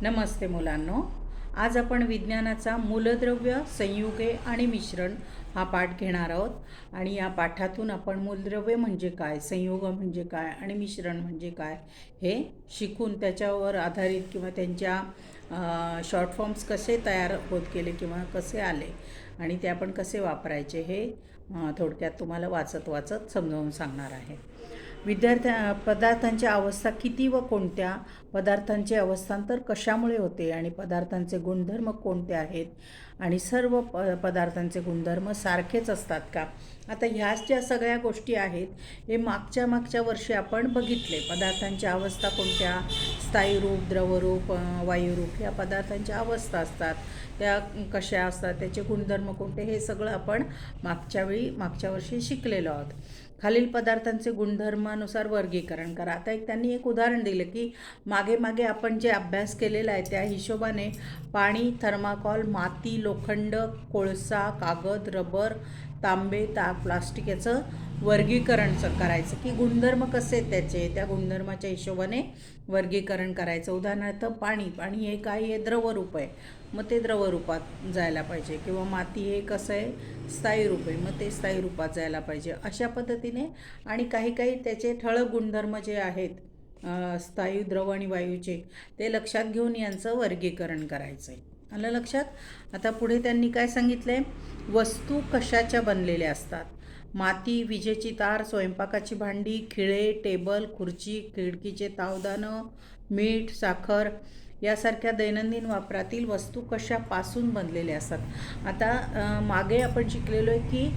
नमस्ते मुलांनो. आज आपण विज्ञानाचा मूलद्रव्य, संयुगे आणि मिश्रण हा पाठ घेणार आहोत आणि या पाठातून आपण मूलद्रव्य म्हणजे काय, संयुग म्हणजे काय आणि मिश्रण म्हणजे काय हे शिकून त्याच्यावर आधारित किंवा त्यांच्या शॉर्ट फॉर्म्स कसे तयार होत गेले किंवा कसे आले आणि ते आपण कसे वापरायचे हे थोडक्यात तुम्हाला वाचत वाचत समजावून सांगणार आहे. पदार्थांची अवस्था किती व कोणत्या, पदार्थांचे अवस्थांतर कशामुळे होते आणि पदार्थांचे गुणधर्म कोणते आहेत आणि सर्व पदार्थांचे गुणधर्म सारखेच असतात का. आता ह्याच ज्या सगळ्या गोष्टी आहेत हे मागच्या वर्षी आपण बघितले. पदार्थांच्या अवस्था कोणत्या, स्थायीरूप, द्रवरूप, वायुरूप या पदार्थांच्या अवस्था असतात, त्या कशा असतात, त्याचे गुणधर्म कोणते, हे सगळं आपण मागच्या वर्षी शिकलेलो आहोत. खालील पदार्थांचे गुणधर्मानुसार वर्गीकरण करा. आता त्यांनी एक उदाहरण दिलं की मागे आपण जे अभ्यास केलेला आहे त्या हिशोबाने पाणी, थर्माकॉल, माती, लोखंड, कोळसा, कागद, रबर, तांबे, प्लास्टिक याचं वर्गीकरण करायचं की गुणधर्म कसे आहेत त्याचे, त्या गुणधर्माच्या हिशोबाने वर्गीकरण करायचं. उदाहरणार्थ पाणी हे काय आहे, द्रवरूप आहे, मग ते द्रवरूपात जायला पाहिजे. किंवा माती हे कसं आहे, स्थायी रूप आहे, मग ते स्थायी रूपात जायला पाहिजे. अशा पद्धतीने आणि काही त्याचे ठळक गुणधर्म जे आहेत स्थायू, द्रव आणि वायूचे, ते लक्षात घेऊन यांचं वर्गीकरण करायचं आहे. आलं लक्षात. आता पुढे त्यांनी काय सांगितलं आहे, वस्तू कशाच्या बनलेल्या असतात. माती, विजेची तार, स्वयंपाकाची भांडी, खिळे, टेबल, खुर्ची, खिडकीचे तावदानं, मीठ, साखर यासारख्या दैनंदिन वापरातील वस्तू कशापासून बनलेल्या असतात. आता मागे आपण शिकलेलो आहे की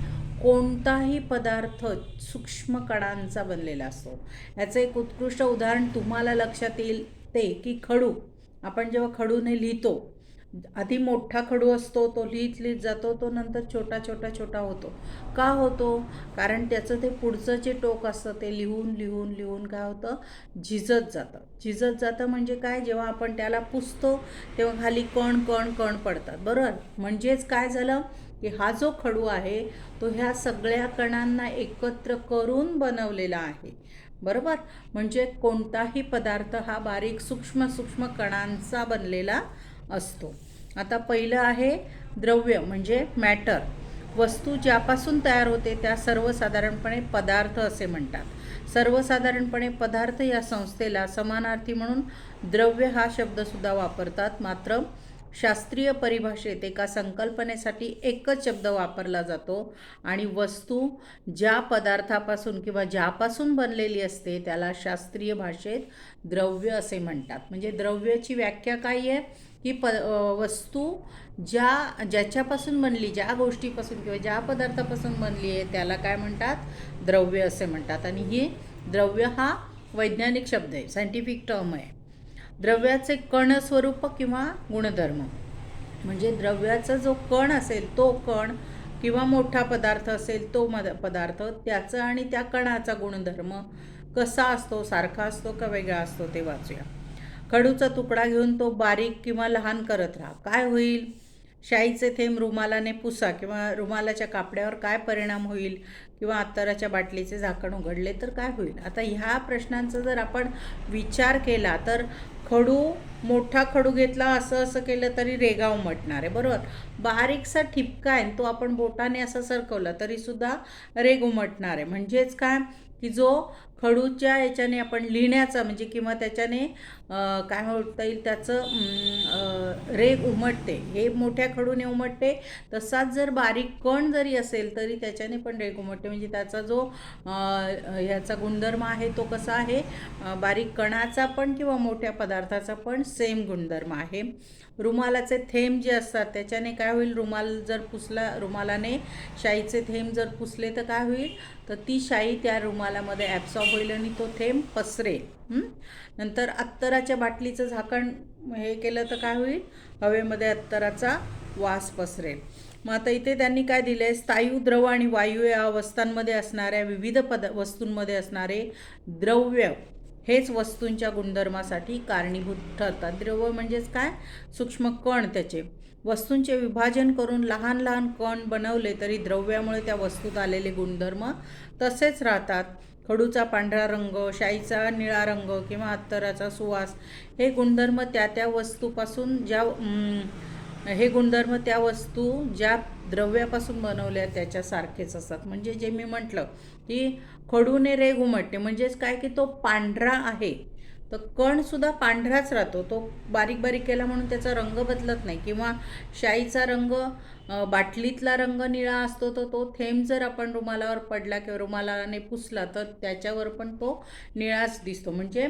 कोणताही पदार्थ सूक्ष्म कणांचा बनलेला असतो. याचं एक उत्कृष्ट उदाहरण तुम्हाला लक्षात येईल ते की खडू. आपण जेव्हा खडूने लिहितो, आधी मोठा खडू असतो, तो लिहित जातो, तो नंतर छोटा होतो. का होतो, कारण त्याचं ते पुढचं जे टोक असतं ते लिहून काय होतं, झिजत जातं. म्हणजे काय, जेव्हा आपण त्याला पुसतो तेव्हा खाली कण पडतात, बरोबर. म्हणजेच काय झालं की हा जो खडू आहे तो ह्या सगळ्या कणांना एकत्र करून बनवलेला आहे, बरोबर. म्हणजे कोणताही पदार्थ हा बारीक सूक्ष्म कणांचा बनलेला असतो. आता पहिलं आहे द्रव्य म्हणजे मॅटर. वस्तू ज्यापासून तयार होते त्या सर्वसाधारणपणे पदार्थ असे म्हणतात. सर्वसाधारणपणे पदार्थ या संस्थेला समानार्थी म्हणून द्रव्य हा शब्दसुद्धा वापरतात. मात्र शास्त्रीय परिभाषेत एका संकल्पनेसाठी एकच शब्द वापरला जातो आणि वस्तू ज्या पदार्थापासून किंवा ज्यापासून बनलेली असते त्याला शास्त्रीय भाषेत द्रव्य असे म्हणतात. म्हणजे द्रव्याची व्याख्या काय आहे की वस्तू ज्याच्यापासून बनली, ज्या गोष्टीपासून किंवा ज्या पदार्थापासून बनली आहे त्याला काय म्हणतात, द्रव्य असे म्हणतात. आणि ही द्रव्य हा वैज्ञानिक शब्द आहे, सायंटिफिक टर्म आहे. द्रव्याचे कण स्वरूप किंवा गुणधर्म म्हणजे द्रव्याचा जो कण असेल तो कण किंवा मोठा पदार्थ असेल तो पदार्थ, त्याचं आणि त्या कणाचा गुणधर्म कसा असतो, सारखा असतो का वेगळा असतो ते वाचूया. खडूचा तुकडा घेऊन तो बारीक किंवा लहान करत राहा, काय होईल. शाईचे थेंब रुमालाने पुसा किंवा रुमालाच्या कापड्यावर काय परिणाम होईल. किंवा अत्तराच्या बाटलीचे झाकण उघडले तर काय होईल. आता ह्या प्रश्नांचा जर आपण विचार केला तर मोठा खडू घेतला, असं केलं तरी रेगा उमटणार आहे, बरोबर. बारीकसा ठिपका आहे, तो आपण बोटाने असं सरकवला तरीसुद्धा रेग उमटणार आहे. म्हणजेच काय की जो खडूच्या याच्याने आपण लिहिण्याचा म्हणजे किंवा त्याच्याने काय म्हणता येईल त्याचं रेग उमटते, हे मोठ्या खडूने उमटते. तसाच जर बारीक कण जरी असेल तरी त्याच्याने पण रेग उमटते. म्हणजे त्याचा जो ह्याचा गुणधर्म आहे तो कसा आहे, बारीक कणाचा पण किंवा मोठ्या पदार्थाचा पण सेम गुणधर्म आहे. रुमालाचे थेंब जे असतात त्याच्याने काय होईल, रुमालाने शाईचे थेंब जर पुसले तर काय होईल, तर ती शाई त्या रुमालामध्ये ॲब्सॉर्ब होईल आणि तो थेंब पसरेल. नंतर अत्तराच्या बाटलीचं झाकण हे केलं तर काय होईल, हवेमध्ये अत्तराचा वास पसरेल. मग आता इथे त्यांनी काय दिलं आहे, स्थायू, द्रव आणि वायू या अवस्थांमध्ये असणाऱ्या विविध वस्तूंमध्ये असणारे द्रव्य हेच वस्तूंच्या गुणधर्मासाठी कारणीभूत ठरतात. द्रव्य म्हणजेच काय, सूक्ष्म कण. त्याचे वस्तूंचे विभाजन करून लहान कण बनवले तरी द्रव्यामुळे त्या वस्तूत आलेले गुणधर्म तसेच राहतात. खडूचा पांढरा रंग, शाईचा निळा रंग किंवा अत्तराचा सुवास हे गुणधर्म त्या वस्तूपासून हे गुणधर्म त्या वस्तू ज्या द्रव्यापासून बनवल्या त्याच्यासारखेच असतात. म्हणजे जे मी म्हटलं की खडूने रेघ उमटणे म्हणजेच काय की तो पांढरा आहे, तर कणसुद्धा पांढराच राहतो, तो बारीक बारीक केला म्हणून त्याचा रंग बदलत नाही. किंवा शाईचा रंग, बाटलीतला रंग निळा असतो, तर तो थेंब जर आपण रुमालावर पडला किंवा रुमालाने पुसला तर त्याच्यावर पण तो निळाच दिसतो. म्हणजे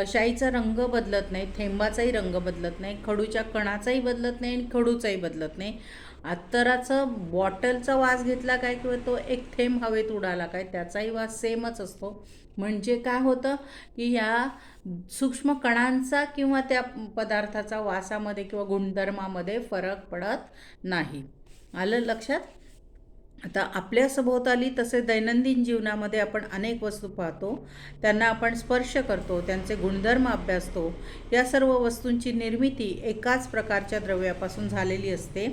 शाईचा रंग बदलत नाही, थेंबाचाही रंग बदलत नाही, खडूच्या कणाचाही बदलत नाही आणि खडूचाही बदलत नाही. अत्तराचं बॉटलचा वास घेतला काय किंवा तो एक थेंब हवेत उडाला काय त्याचाही वास सेमच असतो. म्हणजे काय होतं की या सूक्ष्म कणांचा किंवा त्या पदार्थाचा वासामध्ये किंवा गुणधर्मामध्ये फरक पडत नाही. आलं लक्षात? आता आपल्या सभोवताली तसे दैनंदिन जीवनामध्ये आपण अनेक वस्तू पाहतो, त्यांना आपण स्पर्श करतो, त्यांचे गुणधर्म अभ्यासतो. या सर्व वस्तूंची निर्मिती एकाच प्रकारच्या द्रव्यापासून झालेली असते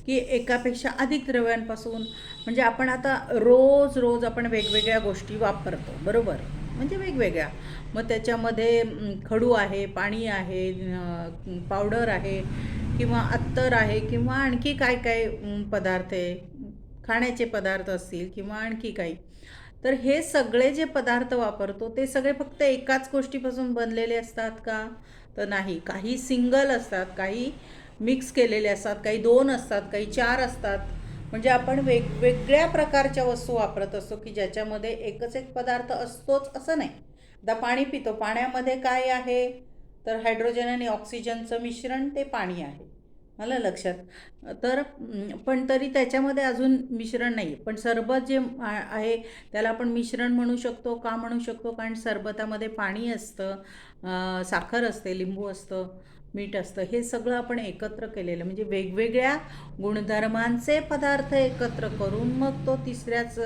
की एकापेक्षा अधिक द्रव्यांपासून. म्हणजे आपण आता रोज आपण वेगवेगळ्या गोष्टी वापरतो, बरोबर, म्हणजे वेगवेगळ्या. मग त्याच्यामध्ये खडू आहे, पाणी आहे, पावडर आहे किंवा अत्तर आहे किंवा आणखी काय काय पदार्थ आहे, खाण्याचे पदार्थ असतील किंवा आणखी काही. तर हे सगळे जे पदार्थ वापरतो ते सगळे फक्त एकाच गोष्टीपासून बनलेले असतात का? तर नाही. काही सिंगल असतात, काही मिक्स केलेले असतात, काही 2 असतात, काही 4 असतात. म्हणजे आपण वेगवेगळ्या प्रकारच्या वस्तू वापरत असतो की ज्याच्यामध्ये एकच एक पदार्थ असतोच असं नाही. आता पाणी पितो, पाण्यामध्ये काय आहे तर हायड्रोजन आणि ऑक्सिजनचं मिश्रण ते पाणी आहे. आलं लक्षात? तर पण तरी त्याच्यामध्ये अजून मिश्रण नाही. पण सरबत जे आहे त्याला आपण मिश्रण म्हणू शकतो. का म्हणू शकतो? कारण सरबतामध्ये पाणी असतं, साखर असते, लिंबू असतं, मीठ असतं. हे सगळं आपण एकत्र केलेलं म्हणजे वेगवेगळ्या गुणधर्मांचे पदार्थ एकत्र करून मग तो तिसऱ्याच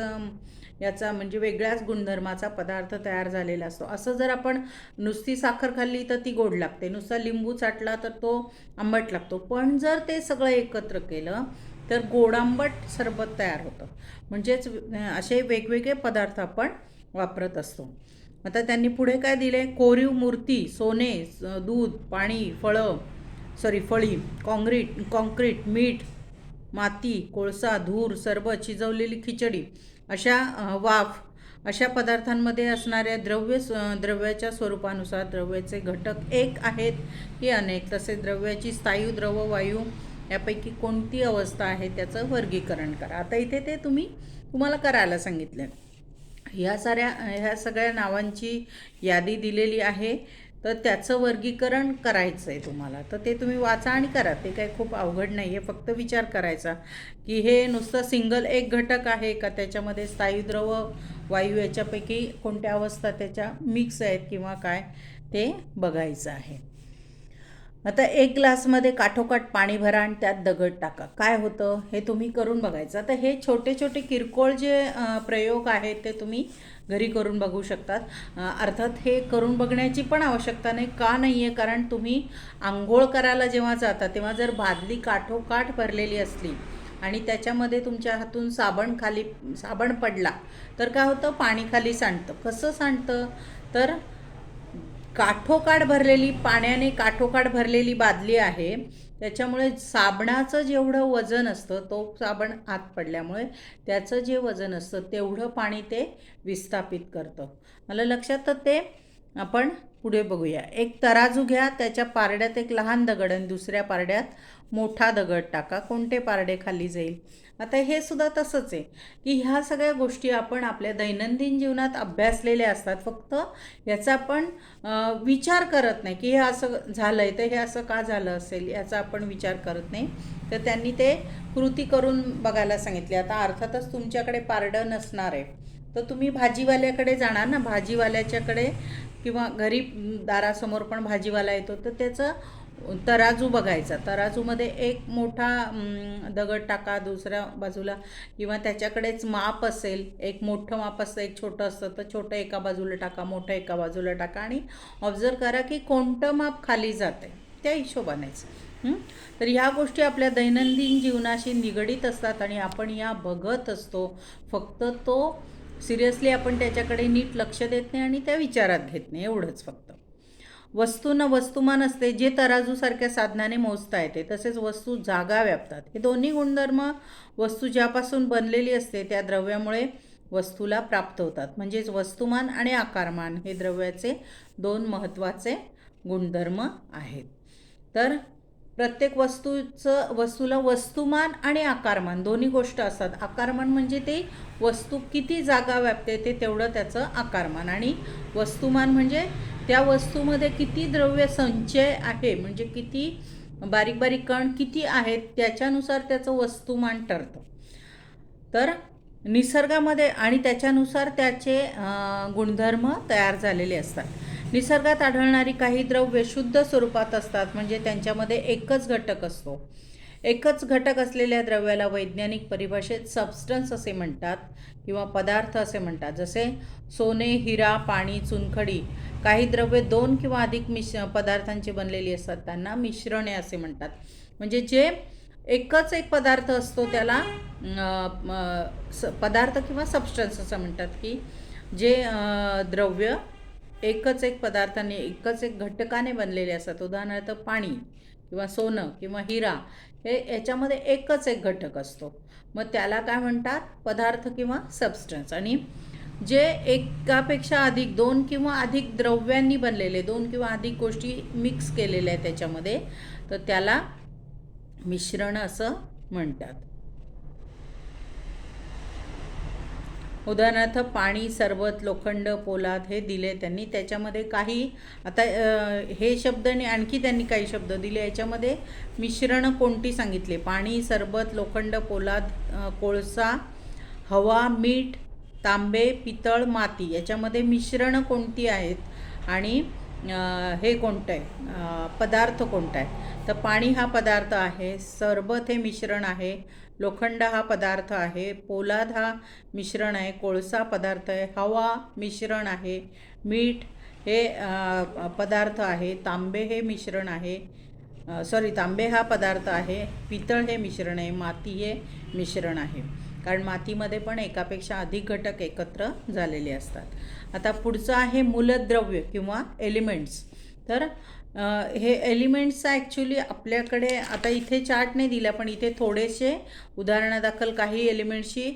याचा म्हणजे वेगळ्याच गुणधर्माचा पदार्थ तयार झालेला असतो. असं जर आपण नुसती साखर खाल्ली तर ती गोड लागते, नुसता लिंबू चाटला तर तो आंबट लागतो. पण जर ते सगळं एकत्र केलं तर गोडांबट सरबत तयार होतं. म्हणजेच असे वेगवेगळे पदार्थ आपण वापरत असतो. आता त्यांनी पुढे काय दिले? कोरीव मूर्ती, सोने, दूध, पाणी, फळी, कॉन्क्रीट, मीठ, माती, कोळसा, धूर, सरबत, शिजवलेली खिचडी, वाफ अशा पदार्थांमध्ये असणाऱ्या द्रव्याच्या स्वरूपानुसार द्रव्याचे घटक एक आहेत की अनेक, तसेच द्रव्याची स्थायू, द्रव, वायू यापैकी कोणती अवस्था आहे त्याचं वर्गीकरण करा. आता इथे ते तुम्हाला करायला सांगितलं. ह्या सगळ्या नावांची यादी दिलेली आहे, तर त्याचं वर्गीकरण करायचं आहे तुम्हाला. तर ते तुम्ही वाचा आणि करा. ते काही खूप अवघड नाही आहे, फक्त विचार करायचा की हे नुसतं सिंगल एक घटक आहे का, त्याच्यामध्ये स्थायू, द्रव, वायू याच्यापैकी कोणत्या अवस्था त्याच्या मिक्स आहेत किंवा काय ते बघायचं आहे. आता एक ग्लासमध्ये काठोकाठ पाणी भरा आणि त्यात दगड टाका. काय होतं हे तुम्ही करून बघायचं. आता हे छोटे छोटे किरकोळ जे प्रयोग आहेत ते तुम्ही घरी करून बघू शकतात. अर्थात हे करून बघण्याची पण आवश्यकता नाही. का नाही आहे? कारण तुम्ही आंघोळ करायला जेव्हा जाता तेव्हा जर बादली काठोकाठ भरलेली असली आणि त्याच्यामध्ये तुमच्या हातून साबण पडला तर काय होतं? पाणी खाली सांडतं. कसं सांडतं? तर पाण्याने काठोकाठ भरलेली बादली आहे, त्याच्यामुळे साबणाचं जेवढं वजन असतं, तो साबण आत पडल्यामुळे त्याचं जे वजन असतं तेवढं पाणी ते विस्थापित करतं. मला लक्षात. तर ते आपण पुढे बघूया. एक तराजू घ्या, त्याच्या पारड्यात एक लहान दगड आणि दुसऱ्या पारड्यात मोठा दगड टाका. कोणते पारडे खाली जाईल? आता हे सुद्धा तसंच आहे की ह्या सगळ्या गोष्टी आपण आपल्या दैनंदिन जीवनात अभ्यासलेल्या असतात, फक्त याचा आपण विचार करत नाही की हे असं झालं आहे तर हे असं का झालं असेल याचा आपण विचार करत नाही. तर त्यांनी ते कृती करून बघायला सांगितले. आता अर्थातच तुमच्याकडे पारडं नसणार आहे तर तुम्ही भाजीवाल्याकडे जाणार ना, भाजीवाल्याच्याकडे किंवा घरी दारासमोर पण भाजीवाला येतो तर त्याचं तराजू बघायचा. तराजूमध्ये एक मोठा दगड टाका दुसऱ्या बाजूला, किंवा त्याच्याकडेच माप असेल, एक मोठं माप असतं एक छोटं असतं, तर छोटं एका बाजूला टाका, मोठं एका बाजूला टाका आणि ऑब्झर्व करा की कोणतं माप खाली जाते त्या हिशोबानेच. तर ह्या गोष्टी आपल्या दैनंदिन जीवनाशी निगडीत असतात आणि आपण या बघत असतो. फक्त तो सिरियसली आपण त्याच्याकडे नीट लक्ष देत नाही आणि त्या विचारात घेत नाही, एवढंच फक्त. वस्तूंना वस्तुमान असते जे तराजूसारख्या साधनाने मोजता येते, तसेच वस्तू जागा व्यापतात. हे दोन्ही गुणधर्म वस्तू ज्यापासून बनलेली असते त्या द्रव्यामुळे वस्तूला प्राप्त होतात. म्हणजेच वस्तुमान आणि आकारमान हे द्रव्याचे दोन महत्त्वाचे गुणधर्म आहेत. तर प्रत्येक वस्तूला वस्तुमान आणि आकारमान दोन्ही गोष्ट असतात. आकारमान म्हणजे ते वस्तू किती जागा व्यापते ते तेवढं त्याचं आकारमान, आणि वस्तुमान म्हणजे त्या वस्तूमध्ये किती द्रव्य संचय आहे, म्हणजे किती बारीक बारीक कण किती आहेत त्याच्यानुसार त्याचं वस्तुमान ठरतं. तर निसर्गामध्ये आणि त्याच्यानुसार त्याचे गुणधर्म तयार झालेले असतात. निसर्गात आढळणारी काही द्रव्ये शुद्ध स्वरूपात असतात, म्हणजे त्यांच्यामध्ये एकच घटक असतो. एकच घटक असलेल्या द्रव्याला वैज्ञानिक परिभाषेत सबस्टन्स असे म्हणतात किंवा पदार्थ असे म्हणतात. जसे सोने, हिरा, पाणी, चुनखडी. काही द्रव्ये दोन किंवा अधिक पदार्थांची बनलेली असतात, त्यांना मिश्रणे असे म्हणतात. म्हणजे जे एकच एक पदार्थ असतो त्याला पदार्थ किंवा सबस्टन्स असं म्हणतात, की जे द्रव्य एकच एक पदार्थाने एकच एक घटकाने बनलेले असतात. उदाहरणार्थ पाणी किंवा सोनं किंवा हिरा, हे याच्यामध्ये एकच एक घटक असतो, मग त्याला काय म्हणतात, पदार्थ किंवा सबस्टन्स. आणि जे एकापेक्षा अधिक दोन किंवा अधिक द्रव्यांनी बनलेले, दोन किंवा अधिक गोष्टी मिक्स केलेल्या आहेत त्याच्यामध्ये, तर त्याला मिश्रण असं म्हणतात. उदाहरणार्थ पाणी, सरबत, लोखंड, पोलाद हे दिले त्यांनी. त्याच्यामध्ये काही आता हे शब्द आणि आणखी त्यांनी काही शब्द दिले. याच्यामध्ये मिश्रण कोणती सांगितले, पाणी, सरबत, लोखंड, पोलाद, कोळसा, हवा, मीठ, तांबे, पितळ, माती. याच्यामध्ये मिश्रण कोणती आहेत आणि हे कोणतं आहे, पदार्थ कोणता आहे. तर पाणी हा पदार्थ आहे, सरबत हे मिश्रण आहे, लोखंड हा पदार्थ आहे, पोलाद हा मिश्रण आहे, कोळसा पदार्थ आहे, हवा मिश्रण आहे, मीठ हे पदार्थ आहे, तांबे हे मिश्रण आहे, तांबे हा पदार्थ आहे, पितळ हे मिश्रण आहे, माती हे मिश्रण आहे. कारण मातीमध्ये पण एकापेक्षा अधिक घटक एकत्र झालेले असतात. आता पुढचं आहे मूलद्रव्य किंवा एलिमेंट्स. तर हे एलिमेंट्सचा ॲक्च्युली आपल्याकडे आता इथे चार्ट नाही दिला, पण इथे थोडेसे उदाहरणादाखल काही एलिमेंट्सची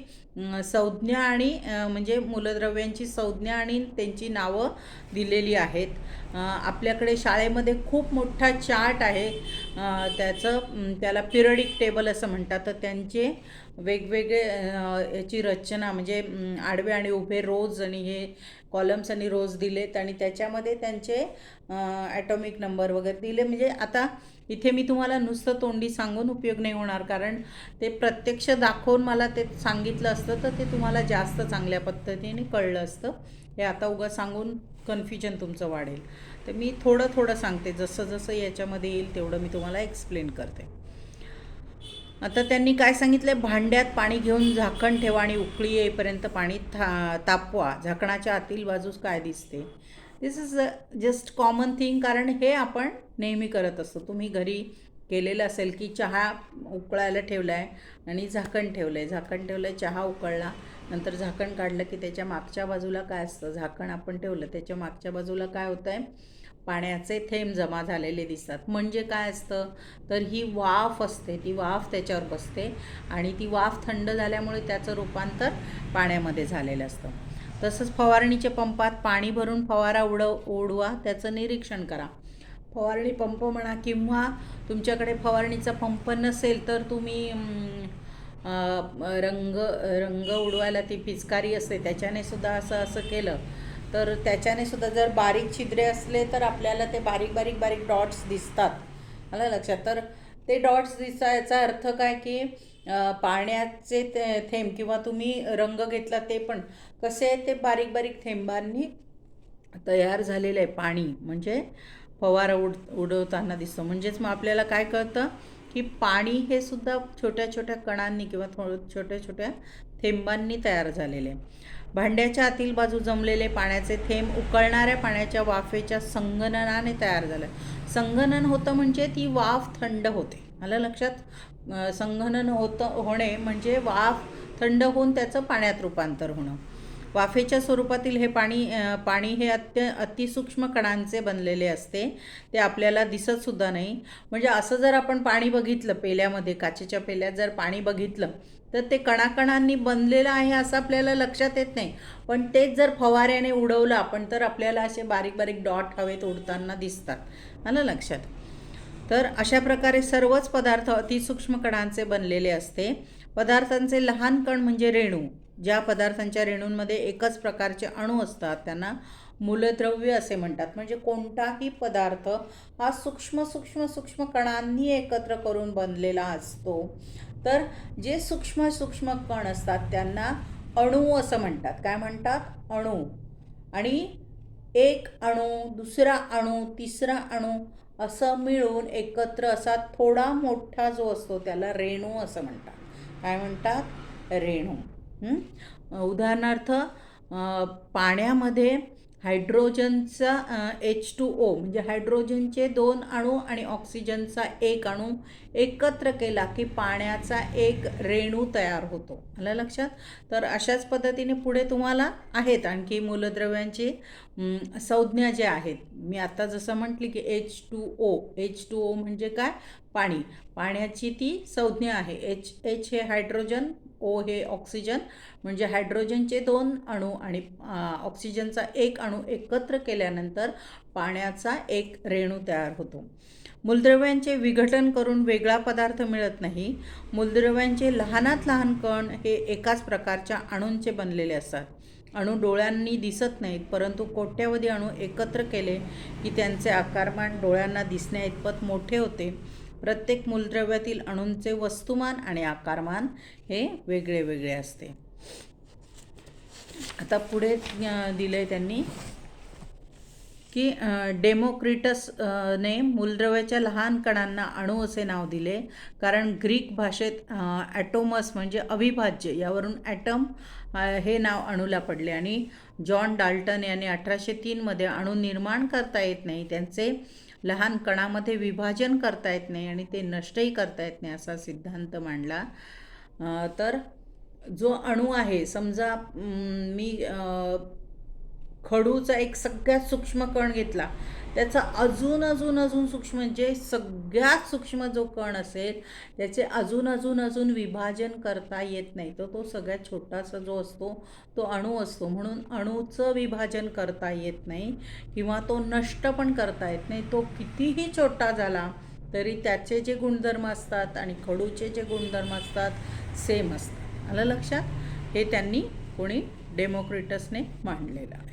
संज्ञा आणि म्हणजे मूलद्रव्यांची संज्ञा आणि त्यांची नावं दिलेली आहेत. आपल्याकडे शाळेमध्ये खूप मोठा चार्ट आहे, त्याला पिरियडिक टेबल असं म्हणतात. तर त्यांचे वेगवेगळे याची रचना म्हणजे आडवे आणि उभे रोज आणि हे कॉलम्स आणि रोज दिलेत, आणि त्याच्यामध्ये त्यांचे ॲटॉमिक नंबर वगैरे दिले. म्हणजे आता इथे मी तुम्हाला नुसतं तोंडी सांगून उपयोग नाही होणार, कारण ते प्रत्यक्ष दाखवून मला ते सांगितलं असतं तर ते तुम्हाला जास्त चांगल्या पद्धतीने कळलं असतं. हे आता उगा सांगून कन्फ्युजन तुमचं वाढेल. तर मी थोडं थोडं सांगते, जसं जसं याच्यामध्ये येईल तेवढं मी तुम्हाला एक्सप्लेन करते. आता त्यांनी काय सांगितलं, भांड्यात पाणी घेऊन झाकण ठेवा आणि उकळी येईपर्यंत पाणी तापवा. झाकणाच्या आतील बाजूस काय दिसते. दिस इज जस्ट कॉमन थिंग, कारण हे आपण नेहमी करत असतो. तुम्ही घरी केलेलं असेल की चहा उकळायला ठेवला आहे आणि झाकण ठेवलं आहे, चहा उकळला, नंतर झाकण काढलं की त्याच्या मागच्या बाजूला काय असतं, झाकण आपण ठेवलं त्याच्या मागच्या बाजूला काय होतं आहे, पाण्याचे थेंब जमा झालेले दिसतात. म्हणजे काय असतं, तर ही वाफ असते, ती वाफ त्याच्यावर बसते आणि ती वाफ थंड झाल्यामुळे त्याचं रूपांतर पाण्यामध्ये झालेलं असतं. तसंच फवारणीच्या पंपात पाणी भरून फवारा उडवा, त्याचं निरीक्षण करा. फवारणी पंप म्हणा किंवा तुमच्याकडे फवारणीचा पंप नसेल तर तुम्ही रंग उडवायला ती पिचकारी असते त्याच्याने सुद्धा असं केलं तर त्याच्याने सुद्धा जर बारीक छिद्रे असले तर आपल्याला ते बारीक बारीक बारीक डॉट्स दिसतात. मला लक्षात. तर ते डॉट्स याचा अर्थ काय की पाण्याचे थेंब किंवा तुम्ही रंग घेतला ते पण कसे आहे, ते बारीक बारीक थेंबांनी तयार झालेलं आहे. पाणी म्हणजे फवारा उडवताना दिसतं. म्हणजेच मग आपल्याला काय कळतं की पाणी हे सुद्धा छोट्या छोट्या कणांनी किंवा छोट्या छोट्या थेंबांनी तयार झालेले आहे. भांड्याच्या आतील बाजू जमलेले पाण्याचे थेंब उकळणाऱ्या पाण्याच्या वाफेच्या संगणनाने तयार झालं. संगणन होतं म्हणजे ती वाफ थंड होते. मला लक्षात. संगणन होणे म्हणजे वाफ थंड होऊन त्याचं पाण्यात रूपांतर होणं. वाफेच्या स्वरूपातील हे पाणी हे अतिसूक्ष्म कणांचे बनलेले असते. ते आपल्याला दिसतसुद्धा नाही. म्हणजे असं जर आपण पाणी बघितलं पेल्यामध्ये, काचेच्या पेल्यात जर पाणी बघितलं तर ते कणाकणांनी बनलेलं आहे असं आपल्याला लक्षात येत नाही. पण तेच जर फवाऱ्याने उडवलं आपण तर आपल्याला असे बारीक बारीक डॉट हवेत उडताना दिसतात. आलं लक्षात? तर अशा प्रकारे सर्वच पदार्थ अतिसूक्ष्म कणांचे बनलेले असते. पदार्थांचे लहान कण म्हणजे रेणू. ज्या पदार्थांच्या रेणूंमध्ये एकच प्रकारचे अणू असतात त्यांना मूलद्रव्य असे म्हणतात. म्हणजे कोणताही पदार्थ हा सूक्ष्म सूक्ष्म सूक्ष्म कणांनी एकत्र करून बनलेला असतो. तर जे सूक्ष्म सूक्ष्म कण असतात त्यांना अणू असं म्हणतात. काय म्हणतात? अणू. आणि एक अणू, दुसरा अणू, तिसरा अणू असं मिळून एकत्र असा थोडा मोठा जो असतो त्याला रेणू असं म्हणतात. काय म्हणतात? रेणू. उदाहरणार्थ पाण्यामध्ये हायड्रोजनचा H2O म्हणजे हायड्रोजनचे 2 अणू आणि ऑक्सिजनचा 1 अणू एकत्र केला की पाण्याचा एक रेणू तयार होतो. आलं लक्षात? तर अशाच पद्धतीने पुढे तुम्हाला आहेत आणखी मूलद्रव्यांची संज्ञा ज्या आहेत. मी आता जसं म्हटली की H2O म्हणजे काय? पाणी. पाण्याची ती संज्ञा आहे. H हे हायड्रोजन, O हे ऑक्सिजन. म्हणजे हायड्रोजनचे 2 अणू आणि ऑक्सिजनचा 1 अणू एकत्र केल्यानंतर पाण्याचा एक रेणू तयार होतो. मूलद्रव्यांचे विघटन करून वेगळा पदार्थ मिळत नाही. मूलद्रव्यांचे लहानात लहान कण हे एकाच प्रकारच्या अणूंचे बनलेले असतात. अणू डोळ्यांनी दिसत नाहीत, परंतु कोट्यावधी अणू एकत्र केले की त्यांचे आकारमान डोळ्यांना दिसण्या इतपत मोठे होते. प्रत्येक मूलद्रव्यातील अणूंचे वस्तुमान आणि आकारमान हे वेगळे वेगळे असते. आता पुढे दिले त्यांनी की डेमोक्रिटस ने मूलद्रव्याच्या लहान कणांना अणू असे नाव दिले, कारण ग्रीक भाषेत ॲटोमस म्हणजे अविभाज्य यावरून ॲटम हे नाव अणूला पडले. आणि जॉन डाल्टन यांनी 1803 अणू निर्माण करता येत नाही, त्यांचे लहान कणामध्ये विभाजन करता येत नाही आणि ते नष्टही करता येत नाही असा सिद्धांत मांडला. तर जो अणू आहे, समजा मी खडूचा एक सगळ्यात सूक्ष्म कण घेतला, त्याचा अजून अजून अजून सूक्ष्म म्हणजे सगळ्यात सूक्ष्म जो कण असेल त्याचे अजून अजून अजून विभाजन करता येत नाही. तो सगळ्यात छोटासा जो असतो तो अणू असतो. म्हणून अणूचं विभाजन करता येत नाही किंवा तो नष्ट पण करता येत नाही. तो कितीही छोटा झाला तरी त्याचे जे गुणधर्म असतात आणि खडूचे जे गुणधर्म असतात सेम असतात. आलं लक्षात? हे त्यांनी कोणी डेमोक्रिटसने मांडलेलं आहे.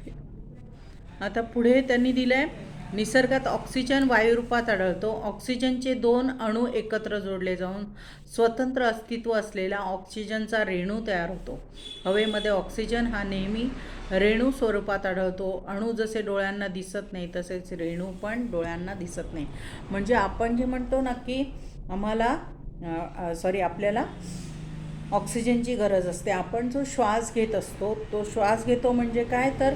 आता पुढे त्यांनी दिलं आहे निसर्गात ऑक्सिजन वायुरूपात आढळतो. ऑक्सिजनचे 2 अणू एकत्र जोडले जाऊन स्वतंत्र अस्तित्व असलेला ऑक्सिजनचा रेणू तयार होतो. हवेमध्ये ऑक्सिजन हा नेहमी रेणू स्वरूपात आढळतो. अणू जसे डोळ्यांना दिसत नाही तसेच रेणू पण डोळ्यांना दिसत नाही. म्हणजे आपण जे म्हणतो ना की आपल्याला ऑक्सिजनची गरज असते. आपण जो श्वास घेत असतो तो श्वास घेतो म्हणजे काय, तर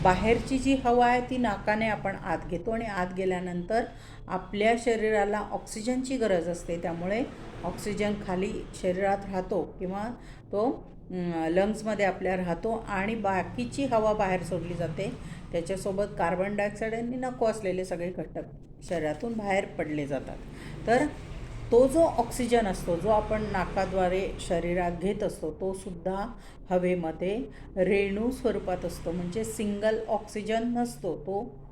बाहेरची जी हवा आहे ती नाकाने आपण आत घेतो आणि आत गेल्यानंतर आपल्या शरीराला ऑक्सिजनची गरज असते. त्यामुळे ऑक्सिजन खाली शरीरात राहतो किंवा तो लंग्समध्ये आपल्या राहतो आणि बाकीची हवा बाहेर सोडली जाते. त्याच्यासोबत कार्बन डायऑक्साईड आणि नको असलेले सगळे घटक शरीरातून बाहेर पडले जातात. तर तो जो ऑक्सिजन असतो जो आपण नाकाद्वारे शरीरात घेत असतो तो सुद्धा हवेमध्ये रेणू स्वरूपात असतो. म्हणजे सिंगल ऑक्सिजन नसतो, तो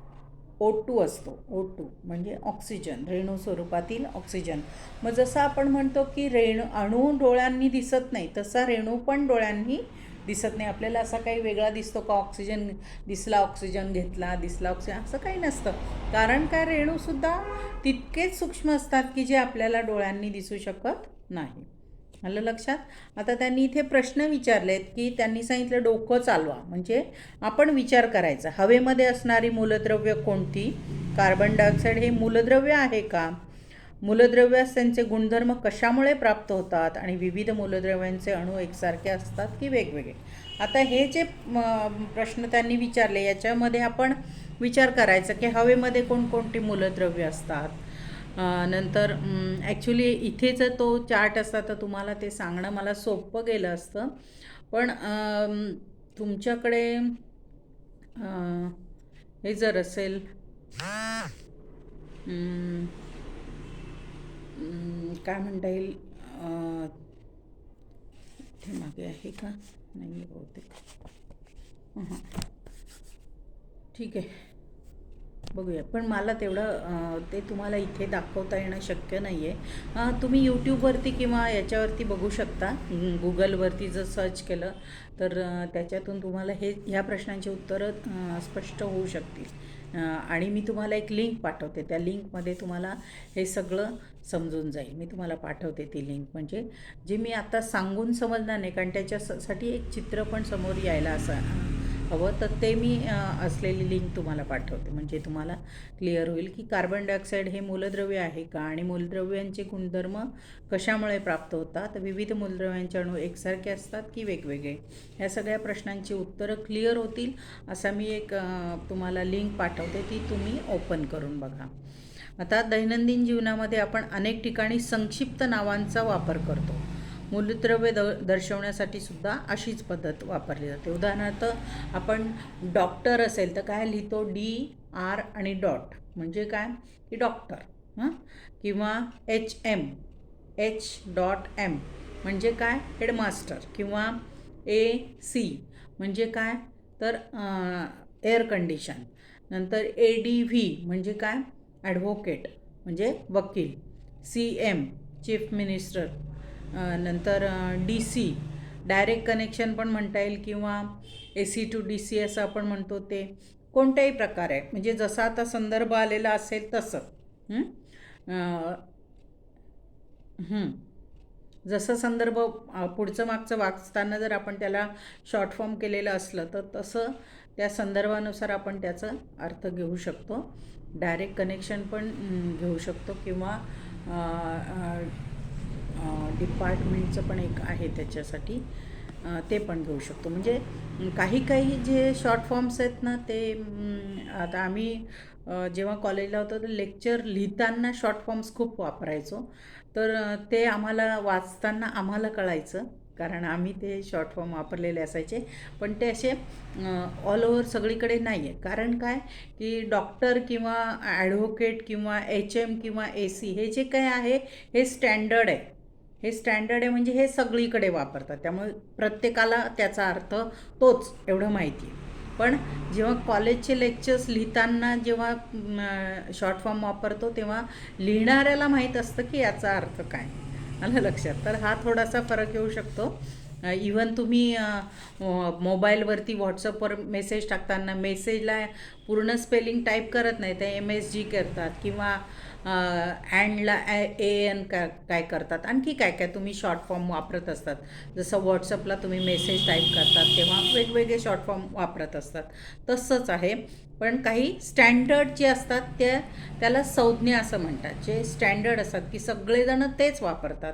O2 असतो. O2 म्हणजे ऑक्सिजन, रेणू स्वरूपातील ऑक्सिजन. मग जसं आपण म्हणतो की अणू डोळ्यांनी दिसत नाही तसा रेणू पण डोळ्यांनी दिसत नाही. आपल्याला असा काही वेगळा दिसतो का? ऑक्सिजन दिसला, ऑक्सिजन घेतला, दिसला ऑक्सिजन, असं काही नसतं. कारण काय, रेणूसुद्धा तितकेच सूक्ष्म असतात की जे आपल्याला डोळ्यांनी दिसू शकत नाही. आलं लक्षात? आता त्यांनी इथे प्रश्न विचारलेत की त्यांनी सांगितलं डोकं चालवा. म्हणजे आपण विचार करायचा, हवेमध्ये असणारी मूलद्रव्य कोणती? कार्बन डायऑक्साईड हे मूलद्रव्य आहे का? मूलद्रव्यास त्यांचे गुणधर्म कशामुळे प्राप्त होतात आणि विविध मूलद्रव्यांचे अणू एकसारखे असतात की वेगवेगळे? आता हे जे प्रश्न त्यांनी विचारले याच्यामध्ये आपण विचार करायचा की हवेमध्ये कोणकोणती मूलद्रव्य असतात. नंतर ॲक्च्युली इथे जर तो चार्ट असता तर तुम्हाला ते सांगणं मला सोपं गेलं असतं. पण तुमच्याकडे हे जर असेल काय म्हणता येईल, ते मागे आहे का, नाही आहे बहुतेक. ठीक आहे, बघूया. पण मला तेवढं ते तुम्हाला इथे दाखवता येणं शक्य नाही आहे. तुम्ही यूट्यूबवरती किंवा याच्यावरती बघू शकता. गुगलवरती जर सर्च केलं तर त्याच्यातून तुम्हाला ह्या प्रश्नांची उत्तरं स्पष्ट होऊ शकतील. आणि मी तुम्हाला एक लिंक पाठवते. त्या लिंकमध्ये तुम्हाला हे सगळं समजून जाईल. मी तुम्हाला पाठवते ती लिंक. म्हणजे जे मी आता सांगून समजणार नाही, कारण त्याच्यासाठी एक चित्र पण समोर यायला असं हवं, तर ते मी असलेली लिंक तुम्हाला पाठवते. म्हणजे तुम्हाला क्लिअर होईल की कार्बन डायऑक्साईड हे मूलद्रव्य आहे का, आणि मूलद्रव्यांचे गुणधर्म कशामुळे प्राप्त होतात, विविध मूलद्रव्यांचे अणू एकसारखे असतात की वेगवेगळे, ह्या सगळ्या प्रश्नांची उत्तरं क्लिअर होतील असा मी एक तुम्हाला लिंक पाठवते. ती तुम्ही ओपन करून बघा. आता दैनंदिन जीवनामध्ये आपण अनेक ठिकाणी संक्षिप्त नावांचा वापर करतो. मूलद्रव्य दर्शवण्यासाठी सुद्धा अशीच पद्धत वापरली जाते. उदाहरणार्थ आपण डॉक्टर असेल तर काय लिहितो, DR आणि डॉट, म्हणजे काय की डॉक्टर. किंवा H.M म्हणजे काय, हेडमास्टर. किंवा AC म्हणजे काय तर एअर कंडिशन. नंतर ADV म्हणजे काय, ॲडव्होकेट म्हणजे वकील. CM chief minister. नंतर DC डायरेक्ट कनेक्शन पण म्हणता येईल, किंवा AC to DC असं आपण म्हणतो. ते कोणत्याही प्रकारे, म्हणजे जसा आता संदर्भ आलेला असेल तसं. जसं संदर्भ पुढचं मागचं वाचताना जर आपण त्याला शॉर्ट फॉर्म केलेलं असलं तर तसं त्या संदर्भानुसार आपण त्याचा अर्थ घेऊ शकतो. डायरेक्ट कनेक्शन पण घेऊ शकतो, किंवा डिपार्टमेंटचं पण एक आहे त्याच्यासाठी, ते पण घेऊ शकतो. म्हणजे काही जे शॉर्ट फॉर्म्स आहेत ना, ते आता आम्ही जेव्हा कॉलेजला होतो तर लेक्चर लिहिताना शॉर्ट फॉर्म्स खूप वापरायचो. तर ते आम्हाला वाचताना आम्हाला कळायचं, कारण आम्ही ते शॉर्ट फॉर्म वापरलेले असायचे. पण ते असे ऑल ओव्हर सगळीकडे नाही आहे. कारण काय की डॉक्टर किंवा ॲडव्होकेट किंवा HM किंवा AC हे जे काय आहे हे स्टँडर्ड आहे. हे स्टँडर्ड आहे म्हणजे हे सगळीकडे वापरतात. त्यामुळे प्रत्येकाला त्याचा अर्थ तोच एवढं माहिती आहे. पण जेव्हा कॉलेजचे लेक्चर्स लिहिताना जेव्हा शॉर्ट फॉर्म वापरतो तेव्हा लिहिणाऱ्याला माहीत असतं की याचा अर्थ काय. आलं लक्षात. तर हा थोडासा फरक येऊ शकतो. इवन तुम्ही मोबाईलवरती व्हॉट्सअपवर मेसेज टाकताना मेसेजला पूर्ण स्पेलिंग टाईप करत नाही, ते MSG करतात, किंवा अँडला AN काय करतात, आणखी काय तुम्ही शॉर्ट फॉर्म वापरत असतात. जसं व्हॉट्सअपला तुम्ही मेसेज टाईप करतात तेव्हा वेगवेगळे शॉर्ट फॉर्म वापरत असतात. तसंच आहे. पण काही स्टँडर्ड जे असतात त्याला संज्ञा असं म्हणतात. जे स्टँडर्ड असतात की सगळेजण तेच वापरतात.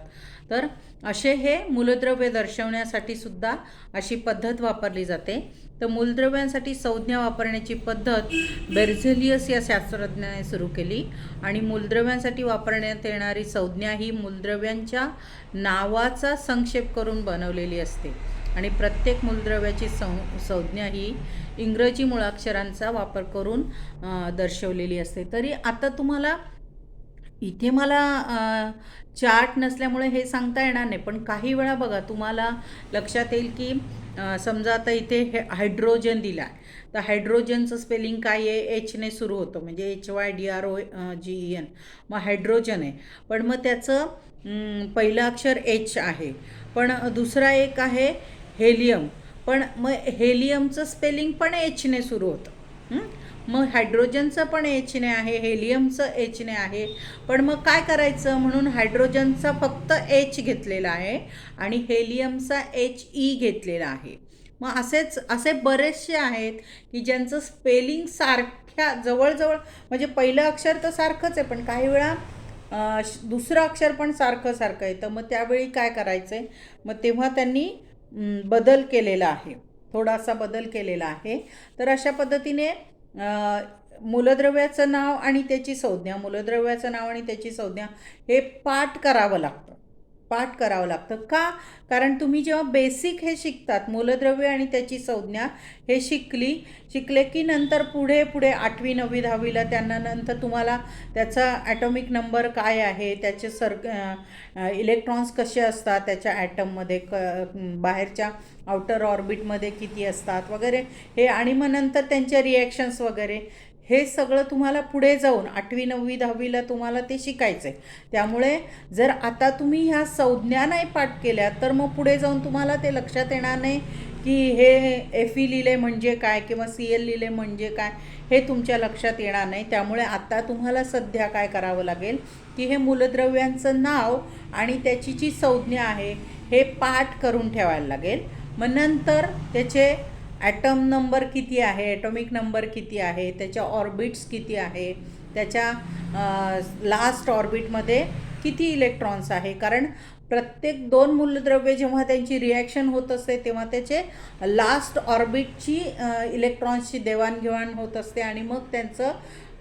तर असे हे मूलद्रव्य दर्शवण्यासाठी सुद्धा अशी पद्धत वापरली जाते. तर मूलद्रव्यांसाठी संज्ञा वापरण्याची पद्धत बेर्झेलियस या शास्त्रज्ञाने सुरू केली. आणि मूलद्रव्यांसाठी वापरण्यात येणारी संज्ञा ही मूलद्रव्यांच्या नावाचा संक्षेप करून बनवलेली असते. आणि प्रत्येक मूलद्रव्याची संज्ञा ही इंग्रजी मुळाक्षरांचा वापर करून दर्शवलेली असते. तरी आता तुम्हाला इथे मला चार्ट नसल्यामुळे हे सांगता येणार नाही, पण काही वेळा बघा तुम्हाला लक्षात येईल की समजा आता इथे हायड्रोजन दिला आहे, तर हायड्रोजनचं स्पेलिंग काय आहे, Hने सुरू होतं, म्हणजे HYDROGEN. मग हायड्रोजन आहे, पण मग त्याचं पहिलं अक्षर H आहे. पण दुसरा एक आहे हेलियम, पण मग हेलियमचं स्पेलिंग पण Hने सुरू होतं. मग हायड्रोजनचं पण Hने आहे, हेलियमचं Hने आहे. पण मग काय करायचं, म्हणून हायड्रोजनचा फक्त H घेतलेला आहे आणि हेलियमचा HE घेतलेला आहे. मग असे बरेचसे आहेत की ज्यांचं स्पेलिंग सारख्या जवळजवळ, म्हणजे पहिलं अक्षर तर सारखंच आहे, पण काही वेळा दुसरं अक्षर पण सारखं येतं. मग त्यावेळी काय करायचं आहे, मग तेव्हा त्यांनी बदल केलेला आहे, थोडासा बदल केलेला आहे. तर अशा पद्धतीने मूलद्रव्याचं नाव आणि त्याची संज्ञा, मूलद्रव्याचं नाव आणि त्याची संज्ञा हे पाठ करावं लागतं. पाठ करावं लागतं का? कारण तुम्ही जेव्हा बेसिक हे शिकतात, मूलद्रव्य आणि त्याची संज्ञा हे शिकले की नंतर पुढे पुढे 8वी 9वी 10वीला त्यांना नंतर तुम्हाला त्याचा ॲटॉमिक नंबर काय आहे, त्याचे इलेक्ट्रॉन्स कसे असतात त्याच्या ॲटममध्ये, बाहेरच्या आउटर ऑर्बिटमध्ये किती असतात वगैरे हे, आणि मग नंतर त्यांच्या रिॲक्शन्स वगैरे हे सगळं तुम्हाला पुढे जाऊन 8वी 9वी 10वीला तुम्हाला ते शिकायचं आहे. त्यामुळे जर आता तुम्ही ह्या संज्ञा नाही पाठ केल्या तर मग पुढे जाऊन तुम्हाला ते लक्षात येणार नाही की हे Fe लिहिले म्हणजे काय किंवा Cl लिहिले म्हणजे काय, हे तुमच्या लक्षात येणार नाही. त्यामुळे आता तुम्हाला सध्या काय करावं लागेल की हे मूलद्रव्यांचं नाव आणि त्याची जी संज्ञा आहे हे पाठ करून ठेवायला लागेल. मग नंतर त्याचे ॲटम नंबर किती आहे, ॲटॉमिक नंबर किती आहे, त्याच्या ऑर्बिट्स किती आहे, त्याच्या लास्ट ऑर्बिटमध्ये किती इलेक्ट्रॉन्स आहे, कारण प्रत्येक 2 मूलद्रव्ये जेव्हा त्यांची रिॲक्शन होत असते तेव्हा त्याचे लास्ट ऑर्बिटची इलेक्ट्रॉन्सची देवाणघेवाण होत असते आणि मग त्यांचं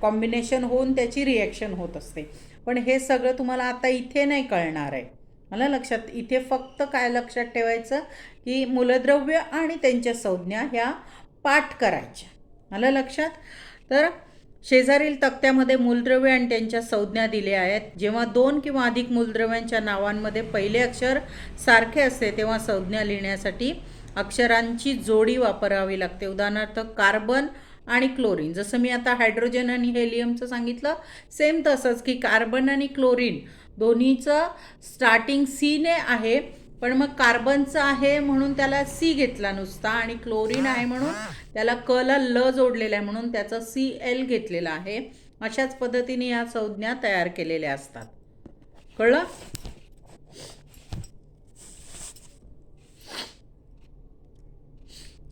कॉम्बिनेशन होऊन त्याची रिॲक्शन होत असते. पण हे सगळं तुम्हाला आता इथे नाही कळणार आहे. मला लक्षात, इथे फक्त काय लक्षात ठेवायचं की मूलद्रव्य आणि त्यांच्या संज्ञा ह्या पाठ करायच्या. मला लक्षात. तर शेजारील तक्त्यामध्ये मूलद्रव्य आणि त्यांच्या संज्ञा दिल्या आहेत. जेव्हा 2 किंवा अधिक मूलद्रव्यांच्या नावांमध्ये पहिले अक्षर सारखे असते तेव्हा संज्ञा लिहिण्यासाठी अक्षरांची जोडी वापरावी लागते. उदाहरणार्थ कार्बन आणि क्लोरीन, जसं मी आता हायड्रोजन आणि हेलियमचं सांगितलं, सेम तसंच की कार्बन आणि क्लोरीन दोन्हीचं स्टार्टिंग सीने आहे, पण मग कार्बनचं आहे म्हणून त्याला सी घेतला नुसता, आणि क्लोरीन आहे म्हणून त्याला कला ल जोडलेला आहे म्हणून त्याचा Cl घेतलेला आहे. अशाच पद्धतीने या संज्ञा तयार केलेल्या असतात. कळलं?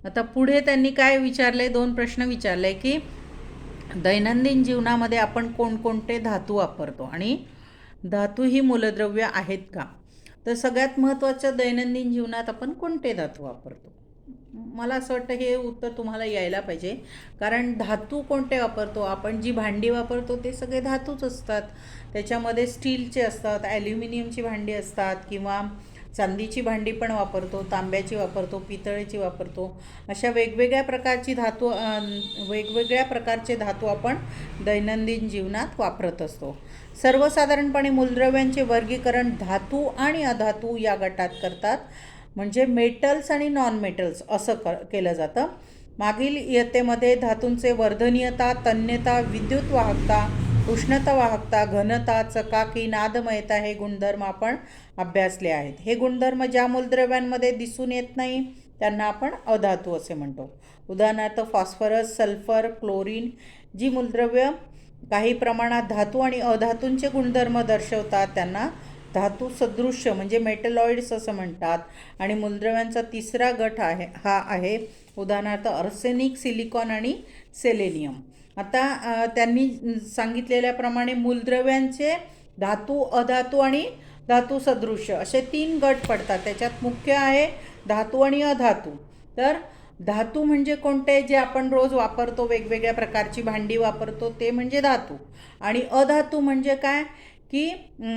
आता पुढे त्यांनी काय विचारले, 2 प्रश्न विचारले की दैनंदिन जीवनामध्ये आपण कोणकोणते धातू वापरतो आणि धातू ही मूलद्रव्य आहेत का? तर सगळ्यात महत्त्वाचं, दैनंदिन जीवनात आपण कोणते धातू वापरतो? मला असं वाटतं हे उत्तर तुम्हाला यायला पाहिजे, कारण धातू कोणते वापरतो आपण? जी भांडी वापरतो ते सगळे धातूच असतात. त्याच्यामध्ये स्टीलचे असतात, ॲल्युमिनियमची भांडी असतात, किंवा चांदीची भांडी पण वापरतो, तांब्याची वापरतो, पितळेची वापरतो. अशा वेगवेगळ्या प्रकारचे धातू आपण दैनंदिन जीवनात वापरत असतो. सर्वसाधारणपणे मूलद्रव्यांचे वर्गीकरण धातू आणि अधातू या गटात करतात, म्हणजे मेटल्स आणि नॉन मेटल्स असं केलं जातं. मागील इयत्तेमध्ये धातूंचे वर्धनीयता, तन्यता, विद्युत वाहकता, उष्णता वाहकता, घनता, चकाकी, नादमयता हे गुणधर्म आपण अभ्यासले आहेत. हे गुणधर्म ज्या मूलद्रव्यांमध्ये दिसून येत नाही त्यांना आपण अधातू असे म्हणतो. उदाहरणार्थ फॉस्फरस, सल्फर, क्लोरीन. जी मूलद्रव्य काही प्रमाणात धातू आणि अधातूंचे गुणधर्म दर्शवतात त्यांना धातू सदृश्य म्हणजे मेटलॉइड्स असं म्हणतात. आणि मूलद्रव्यांचा तिसरा गट हा आहे उदाहरणार्थ आर्सेनिक, सिलिकॉन आणि सेलेनियम. आता त्यांनी सांगितलेल्याप्रमाणे मूलद्रव्यांचे धातू, अधातू आणि धातू सदृश्य असे 3 गट पडतात. त्याच्यात मुख्य आहे धातू आणि अधातू. तर धातू म्हणजे कोणते? जे आपण रोज वापरतो, वेगवेगळ्या प्रकारची भांडी वापरतो, ते म्हणजे धातू. आणि अधातू म्हणजे काय की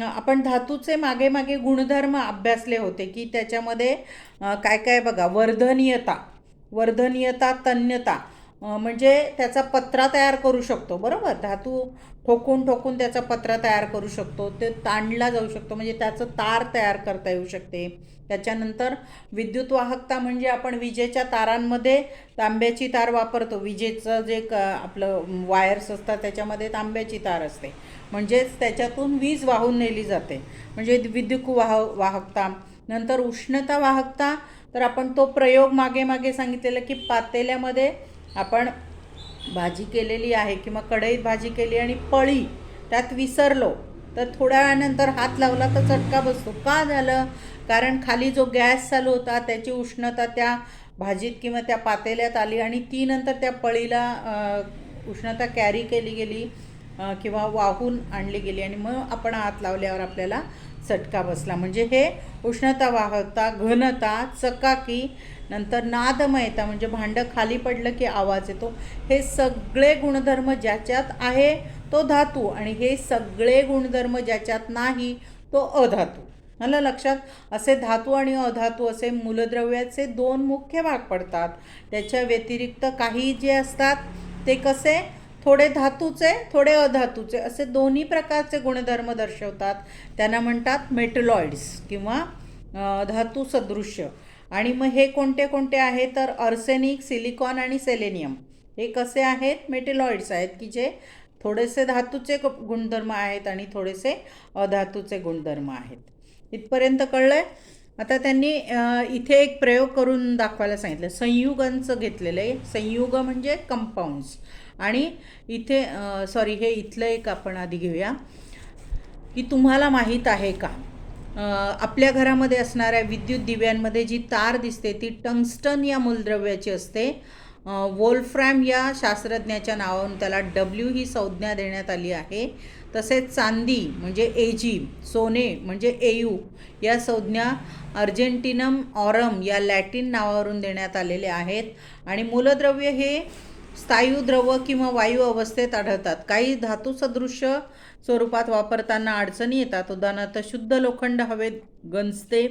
आपण धातूचे मागे मागे गुणधर्म अभ्यासले होते की त्याच्यामध्ये काय काय बघा, वर्धनीयता, तन्यता, म्हणजे त्याचा पत्रा तयार करू शकतो, बरोबर. धातू ठोकून त्याचा पत्रा तयार करू शकतो, ते ताणला जाऊ शकतो, म्हणजे त्याचं तार तयार करता येऊ शकते. त्याच्यानंतर विद्युत वाहकता म्हणजे आपण विजेच्या तारांमध्ये तांब्याची तार वापरतो. विजेचं जे आपलं वायर्स असतात त्याच्यामध्ये तांब्याची तार असते, म्हणजेच त्याच्यातून वीज वाहून नेली जाते, म्हणजे विद्युत वाहकता. नंतर उष्णता वाहकता, तर आपण तो प्रयोग मागे सांगितलेला की पातेल्यामध्ये आपण भाजी केलेली आहे किंवा कढईत भाजी केली आणि पळी त्यात विसरलो तर थोड्या वेळानंतर हात लावला तर चटका बसतो. का झालं? कारण खाली जो गॅस चालू होता त्याची उष्णता त्या भाजीत किंवा त्या पातेल्यात आली आणि ती नंतर त्या पळीला उष्णता कॅरी केली गेली किंवा वाहून आणली गेली आणि मग आपण हात लावल्यावर आपल्याला चटका बसला. म्हणजे हे उष्णता वाहकता, घनता, चकाकी, नंतर नादमयता म्हणजे भांडं खाली पडलं की आवाज येतो. हे सगळे गुणधर्म ज्याच्यात आहे तो धातू आणि हे सगळे गुणधर्म ज्याच्यात नाही तो अधातू. आलं लक्षात. असे धातू आणि अधातू असे मूलद्रव्याचे दोन मुख्य भाग पडतात. त्याच्या व्यतिरिक्त काही जे असतात ते कसे, थोडे धातूचे थोडे अधातूचे असे दोन्ही प्रकारचे गुणधर्म दर्शवतात. त्यांना म्हणतात मेटलॉइड्स किंवा धातू सदृश्य. आणि मग हे कोणते कोणते आहे तर आर्सेनिक, सिलिकॉन आणि सेलेनियम हे कसे आहेत, मेटलॉइड्स आहेत की जे थोडेसे धातूचे गुणधर्म आहेत आणि थोडेसे अधातूचे गुणधर्म आहेत. इथपर्यंत कळलंय. आता त्यांनी इथे एक प्रयोग करून दाखवायला सांगितलं. संयुगांचं घेतलेलं आहे. संयुग म्हणजे कंपाऊंड्स. आणि इथे हे इथलं एक आपण आधी घेऊया की तुम्हाला माहीत आहे का आपल्या घरामध्ये असणाऱ्या विद्युत दिव्यांमध्ये जी तार दिसते ती टंगस्टन या मूलद्रव्याची असते. वोल्फ्रॅम या शास्त्रज्ञाच्या नावावरून त्याला डब्ल्यू ही संज्ञा देण्यात आली आहे. तसेच चांदी म्हणजे एजी, सोने म्हणजे एयू या संज्ञा अर्जेंटिनम ऑरम या लॅटिन नावावरून देण्यात आलेले आहेत. आणि मूलद्रव्य हे स्थायू, द्रव किंवा वायू अवस्थेत आढळतात. काही धातू सदृश्य स्वरूपात वापरताना अडचणी येतात. उदाहरणार्थ शुद्ध लोखंड हवेत गंजते,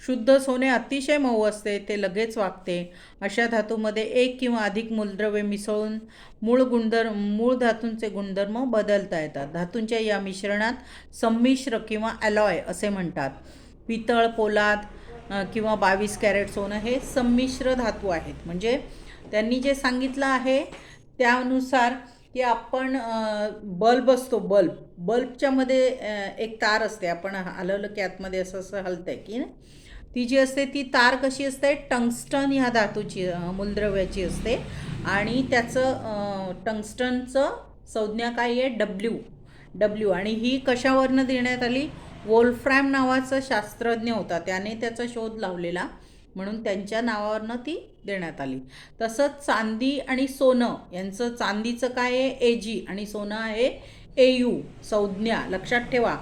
शुद्ध सोने अतिशय मऊ असते, ते लगेच वागते. अशा धातूमध्ये एक किंवा अधिक मूलद्रव्ये मिसळून मूळ धातूंचे गुणधर्म बदलता येतात. धातूंच्या या मिश्रणात संमिश्र किंवा ॲलॉय असे म्हणतात. पितळ, पोलाद किंवा 22 कॅरेट सोनं हे संमिश्र धातू आहेत. म्हणजे त्यांनी जे सांगितलं आहे त्यानुसार की आपण बल्ब असतो, बल्बच्या मध्ये एक तार असते, आपण हलवलं की आतमध्ये असं असं हलतंय की ती जी असते ती तार कशी असते, टंगस्टन ह्या धातूची मूलद्रव्याची असते. आणि त्याचं टंगस्टनचं संज्ञा काय आहे, डब्ल्यू. आणि ही कशावरनं देण्यात आली, वोल्फ्रॅम नावाचा शास्त्रज्ञ होता, त्याने त्याचा शोध लावलेला म्हणून त्यांच्या नावावरनं ती देण्यात आली. तसंच चांदी आणि सोनं यांचं, चांदीचं काय आहे एजी आणि सोनं आहे एयू. संज्ञा लक्षात ठेवा,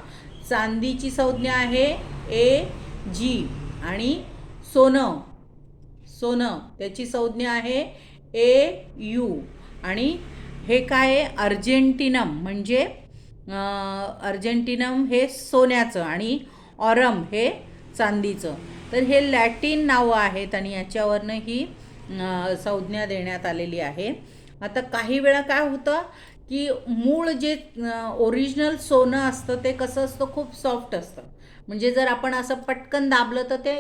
चांदीची संज्ञा आहे ए जी आणि सोनं त्याची संज्ञा आहे ए यू. आणि हे काय आहे, अर्जेंटिनम म्हणजे अर्जेंटिनम हे सोन्याचं आणि ऑरम हे चांदीचं. तर हे लॅटिन नावं आहेत आणि याच्यावरनं ही संज्ञा देण्यात आलेली आहे. आता काही वेळा काय होतं की मूळ जे ओरिजिनल सोनं असतं ते कसं असतं, खूप सॉफ्ट असतं. म्हणजे जर आपण असं पटकन दाबलं तर ते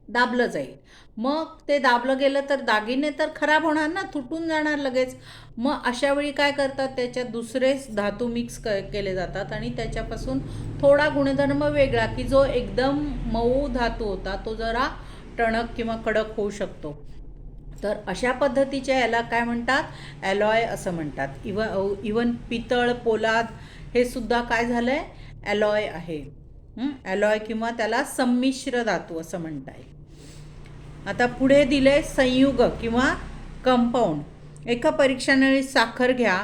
दाबलं जाईल. मग ते दाबलं गेलं तर दागिने तर खराब होणार ना, तुटून जाणार लगेच. मग अशा वेळी काय करतात, त्याच्यात दुसरे धातू मिक्स केले जातात आणि त्याच्यापासून थोडा गुणधर्म वेगळा की जो एकदम मऊ धातू होता तो जरा टणक किंवा कडक होऊ शकतो. तर अशा पद्धतीच्या याला काय म्हणतात, ॲलॉय असं म्हणतात. इवन पितळ, पोलाद हे सुद्धा काय झालं आहे, ॲलॉय आहे. ॲलॉय किंवा त्याला संमिश्र धातू असं म्हणता येईल. आता पुढे दिले संयुग किंवा कंपाऊंड. एका परीक्षानळीत साखर घ्या